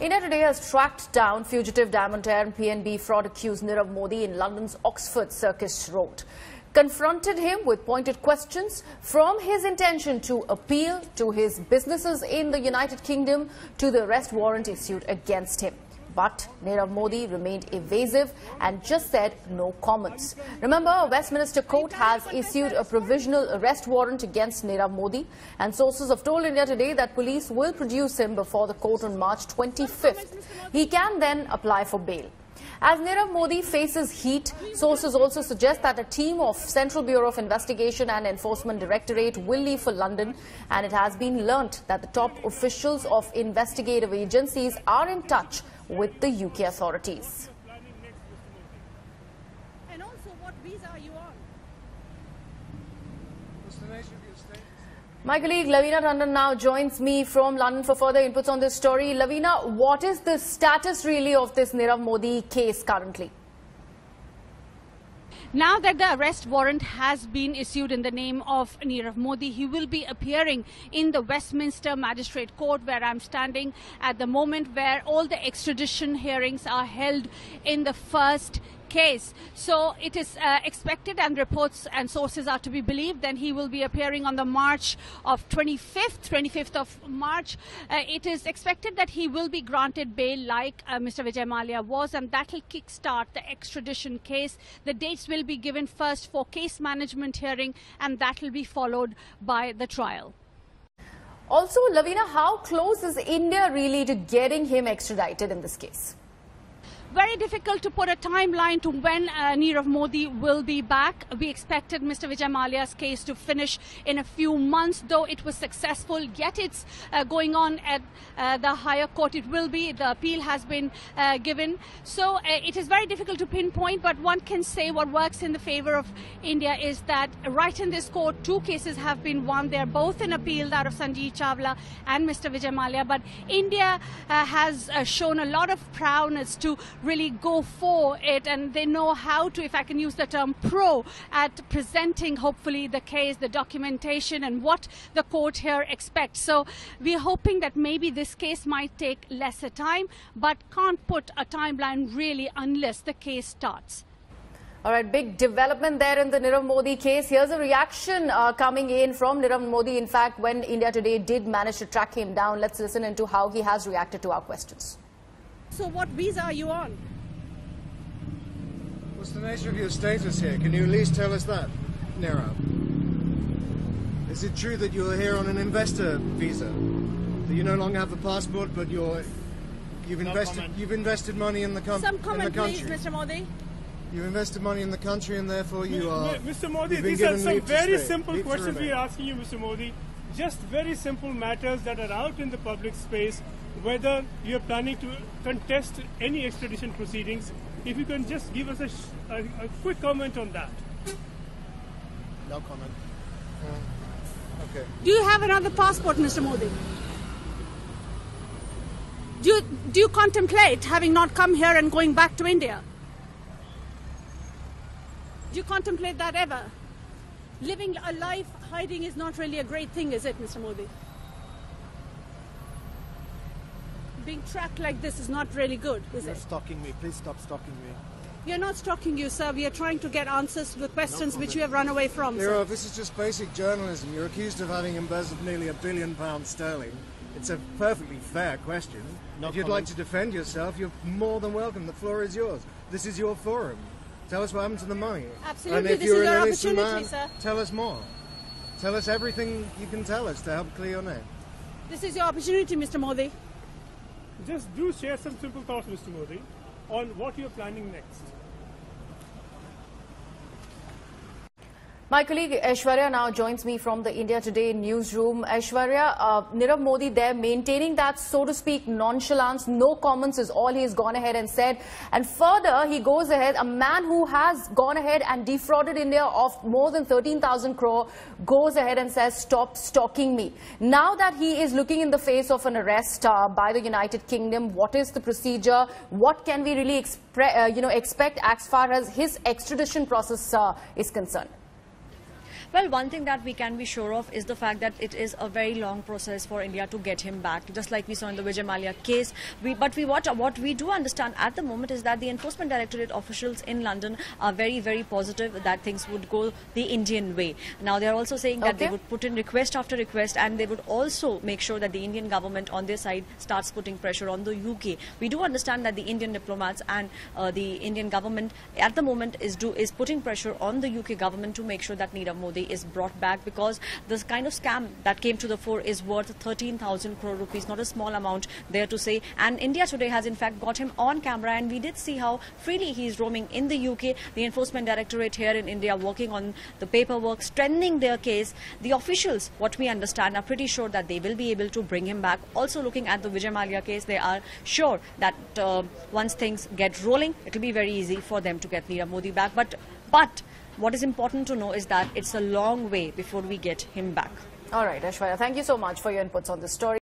India today has tracked down fugitive diamantaire and PNB fraud accused Nirav Modi in London's Oxford Circus Road. Confronted him with pointed questions from his intention to appeal to his businesses in the United Kingdom to the arrest warrant issued against him. But Nirav Modi remained evasive and just said no comments. Remember, a Westminster court has issued a provisional arrest warrant against Nirav Modi, and sources have told India Today that police will produce him before the court on March 25th. He can then apply for bail. As Nirav Modi faces heat, sources also suggest that a team of Central Bureau of Investigation and Enforcement Directorate will leave for London, and it has been learnt that the top officials of investigative agencies are in touch with the UK authorities. And also, what visa are you on? My colleague Lavina Tandon now joins me from London for further inputs on this story. Lavina, what is the status really of this Nirav Modi case currently? Now that the arrest warrant has been issued in the name of Nirav Modi, he will be appearing in the Westminster Magistrate Court, where I'm standing at the moment, where all the extradition hearings are held in the first case. So it is expected, and reports and sources are to be believed, then he will be appearing on the March of 25th of March. It is expected that he will be granted bail like Mr. Vijay Mallya was, and that will kickstart the extradition case. The dates will be given first for case management hearing, and that will be followed by the trial. Also, Lavina, how close is India really to getting him extradited in this case? Very difficult to put a timeline to when Nirav Modi will be back. We expected Mr. Vijay Mallya's case to finish in a few months, though it was successful. Yet it's going on at the higher court. It will be. The appeal has been given. So it is very difficult to pinpoint, but one can say what works in the favor of India is that right in this court, two cases have been won. They are both in appeal, that of Sanjeev Chawla and Mr. Vijay Mallya. But India has shown a lot of prowess to really go for it, and they know how to, if I can use the term, pro at presenting hopefully the case, the documentation, and what the court here expects. So we're hoping that maybe this case might take lesser time, but can't put a timeline really unless the case starts. All right, big development there in the Nirav Modi case. Here's a reaction coming in from Nirav Modi. In fact, when India Today did manage to track him down, let's listen into how he has reacted to our questions. So what visa are you on? What's the nature of your status here? Can you at least tell us that, Nirav? Is it true that you're here on an investor visa? That you no longer have a passport, but you've invested money in the country? Some comment, please, Mr. Modi. You've invested money in the country, and therefore you are... Mr. Modi, these are some very simple questions we are asking you, Mr. Modi. Just very simple matters that are out in the public space. Whether you're planning to contest any extradition proceedings, if you can just give us a quick comment on that. No comment. Okay. Do you have another passport, Mr. Modi? Do you contemplate having not come here and going back to India? Do you contemplate that ever? Living a life hiding is not really a great thing, is it, Mr. Modi? Being tracked like this is not really good, is it? You're stalking me. Please stop stalking me. We are not stalking you, sir. We are trying to get answers to the questions which you have run away from, sir. Nirav, this is just basic journalism. You're accused of having embezzled nearly £1 billion sterling. It's a perfectly fair question. If you'd like to defend yourself, you're more than welcome. The floor is yours. This is your forum. Tell us what happened to the money. Absolutely. And if this you're is an your innocent opportunity, man, sir. tell us more. Tell us everything you can tell us to help clear your name. This is your opportunity, Mr. Modi. Just do share some simple thoughts, Mr. Modi, on what you're planning next. My colleague Aishwarya now joins me from the India Today newsroom. Aishwarya, Nirav Modi there maintaining that, so to speak, nonchalance, no comments is all he has gone ahead and said. And further, he goes ahead, a man who has gone ahead and defrauded India of more than 13,000 crore goes ahead and says, stop stalking me. Now that he is looking in the face of an arrest by the United Kingdom, what is the procedure? What can we really expect as far as his extradition process is concerned? Well, one thing that we can be sure of is the fact that it is a very long process for India to get him back, just like we saw in the Vijay Mallya case. What we do understand at the moment is that the Enforcement Directorate officials in London are very, very positive that things would go the Indian way. Now, they are also saying that they would put in request after request, and they would also make sure that the Indian government on their side starts putting pressure on the UK. We do understand that the Indian diplomats and the Indian government at the moment is putting pressure on the UK government to make sure that Nirav Modi is brought back, because this kind of scam that came to the fore is worth 13,000 crore rupees, not a small amount there to say. And India today has in fact got him on camera, and we did see how freely he is roaming in the UK. The Enforcement Directorate here in India working on the paperwork, strengthening their case. The officials, what we understand, are pretty sure that they will be able to bring him back. Also looking at the Vijay Mallya case, they are sure that once things get rolling, it will be very easy for them to get Nirav Modi back. But what is important to know is that it's a long way before we get him back. All right, Aishwarya, thank you so much for your inputs on this story.